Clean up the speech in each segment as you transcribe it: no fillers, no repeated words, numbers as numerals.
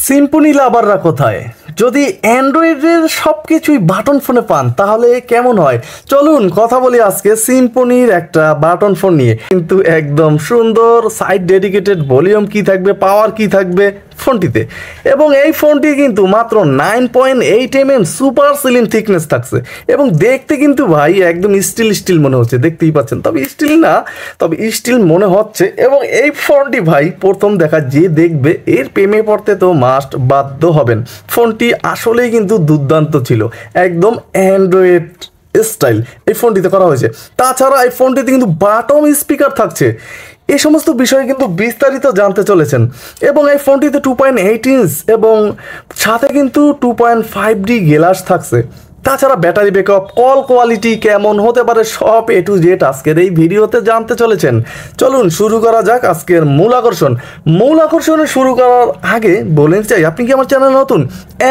Symphony লাভাররা কোথায়? যদি অ্যান্ড্রয়েডের সব কিছুই বাটন ফোনে পান তাহলে কেমন হয়? চলুন কথা বলি আজকে সিম্ফনির একটা বাটন ফোন নিয়ে। কিন্তু একদম সুন্দর সাইড ডেডিকেটেড ভলিউম কি থাকবে, পাওয়ার কি থাকবে ফোনটিতে, এবং এই ফোনটি কিন্তু মাত্র 9.8 mm সুপার স্লিম থিকনেস থাকছে এবং দেখতে কিন্তু ভাই একদম স্টিল মনে হচ্ছে, দেখতেই পাচ্ছেন। তবে স্টিল না, তবে স্টিল মনে হচ্ছে। এবং এই ফোনটি ভাই প্রথম দেখা যে দেখবে এর প্রেমে পড়তে তো মাস্ট বাধ্য হবেন। ফোনটি আসলেই কিন্তু দুর্দান্ত ছিল, একদম অ্যান্ড্রয়েড স্টাইল এই ফোনটিতে করা হয়েছে। তাছাড়া এই ফোনটিতে কিন্তু বাটন স্পিকার থাকছে। এই সমস্ত বিষয়ে কিন্তু বিস্তারিত জানতে চলেছেন। এবং এই ফোনটিতে 2.8 ইঞ্চ এবং সাথে কিন্তু 2.5D গ্লাস থাকছে। তাছাড়া ব্যাটারি ব্যাকআপ, কল কোয়ালিটি কেমন হতে পারে, সব A to Z আজকের এই ভিডিওতে জানতে চলেছেন। চলুন শুরু করা যাক আজকের মূল আকর্ষণে শুরু করার আগে বলে চাই, আপনি কি আমার চ্যানেল নতুন,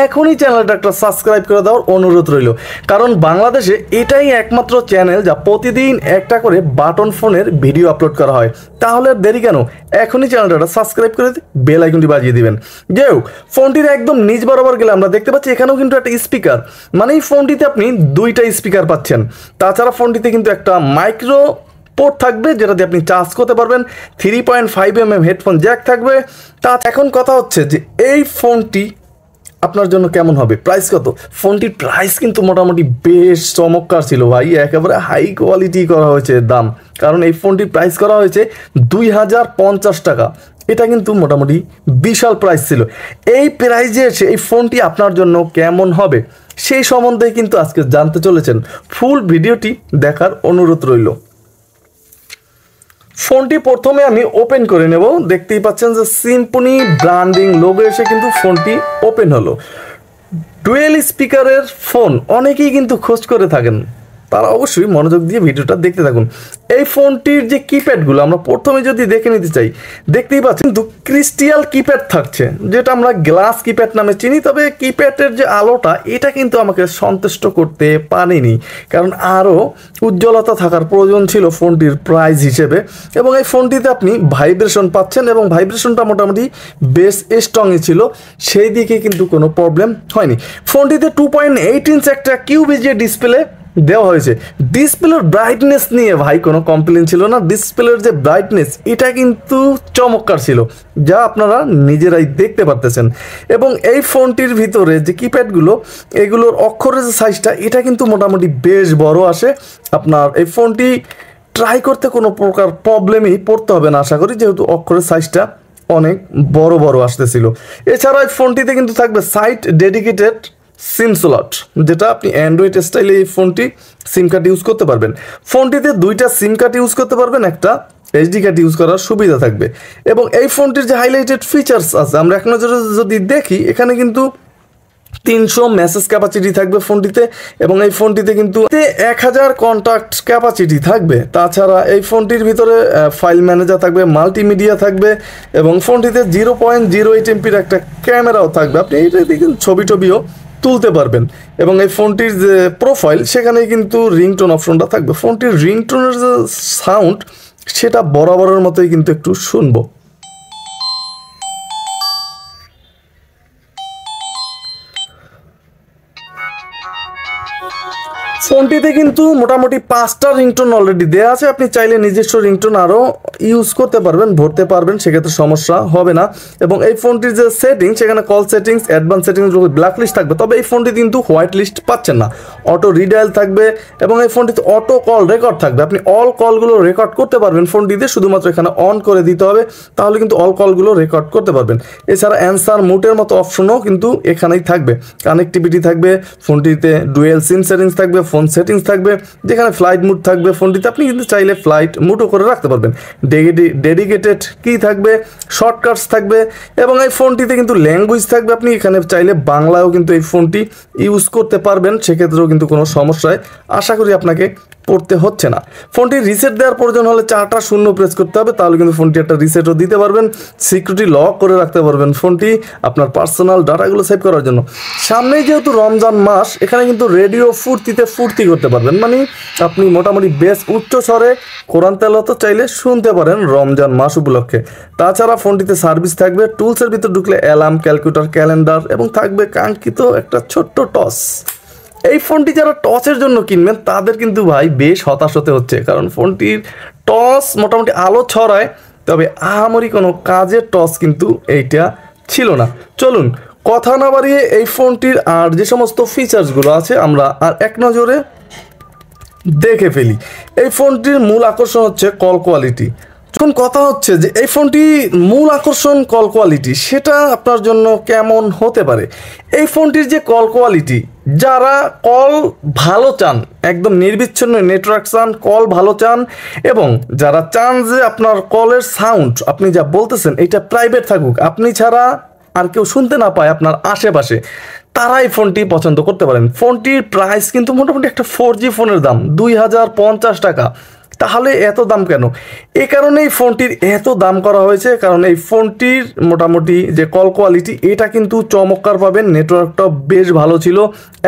এখনই চ্যানেলটা একটা সাবস্ক্রাইব করে দেওয়ার অনুরোধ রইল। কারণ বাংলাদেশে এটাই একমাত্র চ্যানেল যা প্রতিদিন একটা করে বাটন ফোনের ভিডিও আপলোড করা হয়। তাহলে দেরি কেন, এখনই চ্যানেলটা সাবস্ক্রাইব করে বেল আইকনটি বাজিয়ে দিবেন। যেও ফোনটির একদম নিচ বরাবর গেলে আমরা দেখতে পাচ্ছি এখানেও কিন্তু একটা স্পিকার, মানে এই ফোনটিতে আপনি দুইটা স্পিকার পাচ্ছেন। তাছাড়া ফোনটিতে কিন্তু একটা মাইক্রো পোর্ট থাকবে যেটা দিয়ে আপনি চার্জ করতে পারবেন। 3.5 mm হেডফোন জ্যাক থাকবে। এখন কথা হচ্ছে যে এই ফোনটি আপনার জন্য কেমন হবে, প্রাইস কত? ফোনটির প্রাইস কিন্তু মোটামুটি বেশ চমৎকার ছিল ভাই, একেবারে হাই কোয়ালিটি করা হয়েছে দাম। কারণ এই ফোনটির প্রাইস করা হয়েছে 2050 টাকা। এটা কিন্তু মোটামুটি বিশাল প্রাইস ছিল। এই প্রাইজে এসে এই ফোনটি আপনার জন্য কেমন হবে সেই সম্বন্ধে কিন্তু আজকে জানতে চলেছেন। ফুল ভিডিওটি দেখার অনুরোধ রইল। ফোনটি প্রথমে আমি ওপেন করে নেব। দেখতেই পাচ্ছেন যে সিম্ফনি ব্র্যান্ডিং লোগো এসে কিন্তু ফোনটি ওপেন হলো। ডুয়েল স্পিকারের ফোন অনেকেই কিন্তু খোঁজ করে থাকেন, তারা অবশ্যই মনোযোগ দিয়ে ভিডিওটা দেখতে থাকুন। এই ফোনটির যে কিপ্যাডগুলো আমরা প্রথমে যদি দেখে নিতে চাই, দেখতেই পাচ্ছেন কিন্তু ক্রিস্টাল কিপ্যাড থাকছে, যেটা আমরা গ্লাস কিপ্যাড নামে চিনি। তবে কিপ্যাডের যে আলোটা এটা কিন্তু আমাকে সন্তুষ্ট করতে পারেনি, কারণ আরও উজ্জ্বলতা থাকার প্রয়োজন ছিল ফোনটির প্রাইস হিসেবে। এবং এই ফোনটিতে আপনি ভাইব্রেশন পাচ্ছেন এবং ভাইব্রেশনটা মোটামুটি বেশ স্ট্রংই ছিল, সেই দিকে কিন্তু কোনো প্রবলেম হয়নি। ফোনটিতে 2.8 ইঞ্চ একটা কিউবিজি ডিসপ্লে দেওয়া হয়েছে। ডিসপ্লের ব্রাইটনেস নিয়ে ভাই কোনো কমপ্লেন ছিল না। ডিসপ্লের যে ব্রাইটনেস এটা কিন্তু চমৎকার ছিল, যা আপনারা নিজেরাই দেখতে পারতেছেন। এবং এই ফোনটির ভিতরে যে কিপ্যাডগুলো, এগুলোর অক্ষরের যে সাইজটা এটা কিন্তু মোটামুটি বেশ বড় আসে। আপনার এই ফোনটি ট্রাই করতে কোনো প্রকার প্রবলেমই পড়তে হবে না আশা করি, যেহেতু অক্ষরের সাইজটা অনেক বড় আসতেছিল। এছাড়া এই ফোনটিতে কিন্তু থাকবে সাইড ডেডিকেটেড সিম স্লট, যেটা আপনি অ্যান্ড্রয়েড স্টাইলে এই ফোনটি সিম কার্ড ইউজ করতে পারবেন। ফোনটিতে দুইটা সিম কার্ড ইউজ করতে পারবেন, একটা এইচডি কার্ড ইউজ করার সুবিধা থাকবে। এবং এই ফোনটির যে হাইলাইটেড ফিচার্স আছে আমরা এক নজরে যদি দেখি, এখানে কিন্তু 300 মেসেজ ক্যাপাসিটি থাকবে ফোনটিতে। এবং এই ফোনটিতে কিন্তু 1000 কন্ট্যাক্ট ক্যাপাসিটি থাকবে। তাছাড়া এই ফোনটির ভিতরে ফাইল ম্যানেজার থাকবে, মাল্টিমিডিয়া থাকবে এবং ফোনটিতে 0.08 এমপির একটা ক্যামেরাও থাকবে, আপনি এইটা দেখুন ছবিও তুলতে পারবেন। এবং এই ফোনটির যে প্রোফাইল সেখানে কিন্তু রিংটোন অপশনটা থাকবে। ফোনটির রিংটোনের যে সাউন্ড সেটা বরাবরের মতোই কিন্তু একটু শুনবো। ফোনটিতে কিন্তু মোটামুটি 5টা রিংটোন অলরেডি দেওয়া আছে। আপনি চাইলে নিজস্ব রিংটোন আরও ইউজ করতে পারবেন, ভরতে পারবেন, সেক্ষেত্রে সমস্যা হবে না। এবং এই ফোনটির যে সেটিংস, সেখানে call settings, advance settings, black list থাকবে। তবে এই ফোনটি কিন্তু হোয়াইট লিস্ট পাচ্ছেন না। অটো রিডায়াল থাকবে এবং এই ফোনটিতে অটো কল রেকর্ড থাকবে। আপনি অল কলগুলো রেকর্ড করতে পারবেন ফোনটিতে, শুধুমাত্র এখানে অন করে দিতে হবে, তাহলে কিন্তু অল কলগুলো রেকর্ড করতে পারবেন। এছাড়া অ্যান্সার মুটের মতো অপশনও কিন্তু এখানেই থাকবে। কানেক্টিভিটি থাকবে, ফোনটিতে ডুয়েল সিম সেটিংস থাকবে, ফোন সেটিংস থাকবে, যেখানে ফ্লাইট মুড থাকবে ফোনটিতে, আপনি কিন্তু চাইলে ফ্লাইট মুডও করে রাখতে পারবেন। ডেডিকেটেড কি থাকবে, শর্টকাটস থাকবে এবং এই ফোনটিতে কিন্তু ল্যাঙ্গুয়েজ থাকবে। আপনি এখানে চাইলে বাংলায়ও কিন্তু এই ফোনটি ইউজ করতে পারবেন, সেক্ষেত্রেও কিন্তু কোনো সমস্যায় আশা করি আপনাকে পড়তে হচ্ছে না। ফোনটি রিসেট দেওয়ার প্রয়োজন হলে 4টা শূন্য প্রেস করতে হবে, তাহলে কিন্তু ফোনটি একটা রিসেটও দিতে পারবেন। সিকিউরিটি লক করে রাখতে পারবেন ফোনটি আপনার পার্সোনাল ডাটাগুলো সেভ করার জন্য। সামনেই যেহেতু রমজান মাস, এখানে কিন্তু রেডিও ফুর্তি করতে পারবেন, মানে আপনি মোটামুটি বেশ উচ্চ স্বরে কোরআন তেলাওয়াত চাইলে শুনতে পারেন রমজান মাস উপলক্ষে। তাছাড়া ফোনটিতে সার্ভিস থাকবে, টুলসের ভিতর ঢুকলে অ্যালার্ম, ক্যালকুলেটর, ক্যালেন্ডার এবং থাকবে কাঙ্ক্ষিত একটা ছোট্ট টস। এই ফোনটি যারা টসের জন্য কিনবেন তাদের কিন্তু ভাই বেশ হতাশ হতে হচ্ছে, কারণ ফোনটির টস মোটামুটি আলো ছড়ায়, তবে আহামরি কোনো কাজের টস কিন্তু এইটা ছিল না। চলুন কথা না বাড়িয়ে এই ফোনটির আর যে সমস্ত ফিচার্সগুলো আছে আমরা আর এক নজরে দেখে ফেলি। এই ফোনটির মূল আকর্ষণ হচ্ছে কল কোয়ালিটি। এখন কথা হচ্ছে যে এই ফোনটি মূল আকর্ষণ কল কোয়ালিটি, সেটা আপনার জন্য কেমন হতে পারে? এই ফোনটির যে কল কোয়ালিটি, যারা কল ভালো চান, একদম নির্বিচ্ছিন্ন নেটওয়ার্ক চান, কল ভালো চান, এবং যারা চান যে আপনার কলের সাউন্ড আপনি যা বলতেছেন এটা প্রাইভেট থাকুক, আপনি ছাড়া আর কেউ শুনতে না পায় আপনার আশেপাশে, তারা এই ফোনটি পছন্দ করতে পারেন। ফোনটির প্রাইস কিন্তু মোটামুটি একটা 4G ফোনের দাম 2050 টাকা। তাহলে এত দাম কেন? এই কারণেই ফোনটির এত দাম করা হয়েছে, কারণ এই ফোনটির মোটামুটি যে কল কোয়ালিটি এটা কিন্তু চমৎকার পাবেন। নেটওয়ার্কটা বেশ ভালো ছিল,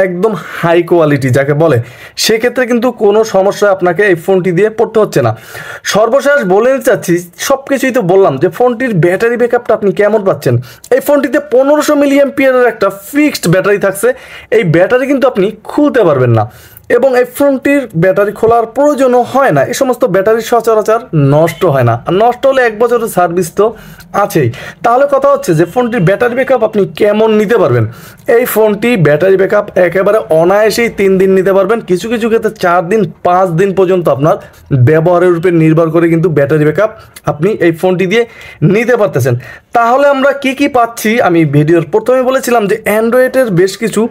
একদম হাই কোয়ালিটি যাকে বলে, সেক্ষেত্রে কিন্তু কোনো সমস্যা আপনাকে এই ফোনটি দিয়ে পড়তে হচ্ছে না। সর্বশেষ বলে নিতে চাচ্ছি, সব কিছুই তো বললাম, যে ফোনটির ব্যাটারি ব্যাকআপটা আপনি কেমন পাচ্ছেন। এই ফোনটিতে 1500 মিলিঅ্যাম্পিয়ারের একটা ফিক্সড ব্যাটারি থাকছে। এই ব্যাটারি কিন্তু আপনি খুলতে পারবেন না, এবং এই ফোনটির ব্যাটারি খোলার প্রয়োজনও হয় না। এই সমস্ত ব্যাটারি সচরাচর নষ্ট হয় না, আর নষ্ট হলে 1 বছরের সার্ভিস তো আছেই। তাহলে কথা হচ্ছে যে ফোনটির ব্যাটারি ব্যাকআপ আপনি কেমন নিতে পারবেন। এই ফোনটি ব্যাটারি ব্যাকআপ একেবারে অনায়াসেই 3 দিন নিতে পারবেন, কিছু কিছু ক্ষেত্রে 4 দিন 5 দিন পর্যন্ত আপনার ব্যবহারের উপর নির্ভর করে কিন্তু ব্যাটারি ব্যাকআপ আপনি এই ফোনটি দিয়ে নিতে পারতেছেন। তাহলে আমরা কি কি পাচ্ছি? আমি ভিডিওর প্রথমে বলেছিলাম যে অ্যান্ড্রয়েডের বেশ কিছু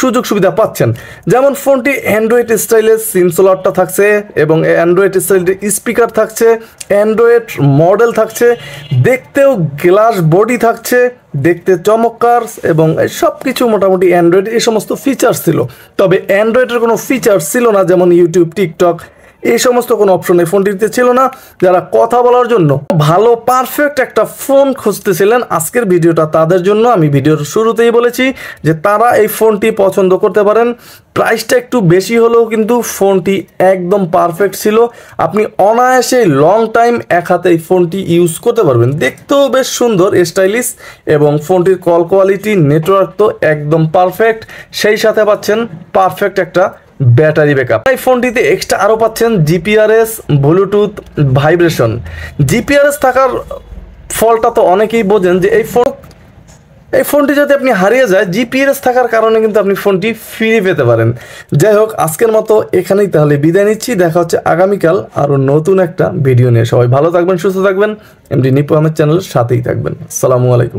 সুযোগ সুবিধা পাচ্ছেন, যেমন ফোনটি অ্যান্ড্রয়েড স্টাইলের সিম স্লটটা থাকছে, এবং অ্যান্ড্রয়েড স্টাইলের স্পিকার থাকছে, অ্যান্ড্রয়েড মডেল থাকছে, দেখতেও গ্লাস বডি থাকছে, দেখতে চমৎকার, এবং সব কিছু মোটামুটি অ্যান্ড্রয়েড এই সমস্ত ফিচার্স ছিল। তবে অ্যান্ড্রয়েডের কোনো ফিচার্স ছিল না, যেমন ইউটিউব, টিকটক, এই সমস্ত কোনো অপশন এই ফোনটিতে ছিল না। যারা কথা বলার জন্য ভালো পারফেক্ট একটা ফোন খুঁজতেছিলেন, আজকের ভিডিওটা তাদের জন্য। আমি ভিডিওর শুরুতেই বলেছি যে তারা এই ফোনটি পছন্দ করতে পারেন। প্রাইসটা একটু বেশি হলেও কিন্তু ফোনটি একদম পারফেক্ট ছিল। আপনি অনায়াসে লং টাইম এক হাতে এই ফোনটি ইউজ করতে পারবেন। দেখতেও বেশ সুন্দর, স্টাইলিশ, এবং ফোনটির কল কোয়ালিটি, নেটওয়ার্ক তো একদম পারফেক্ট। সেই সাথে পাচ্ছেন পারফেক্ট একটা ব্যাটারি ব্যাকআপ। এই ফোনটিতে এক্সট্রা আরও পাচ্ছেন জিপিআরএস, ব্লুটুথ, ভাইব্রেশন। জিপিআরএস থাকার ফলটা তো অনেকেই বোঝেন যে এই ফোনটি যদি আপনি হারিয়ে যায়, জিপিআরএস থাকার কারণে কিন্তু আপনি ফোনটি ফিরে পেতে পারেন। যাই হোক, আজকের মতো এখানেই তাহলে বিদায় নিচ্ছি। দেখা হচ্ছে আগামীকাল আরও নতুন একটা ভিডিও নিয়ে। সবাই ভালো থাকবেন, সুস্থ থাকবেন, এমডি নিপু আহমেদ চ্যানেলের সাথেই থাকবেন। আসসালামু আলাইকুম।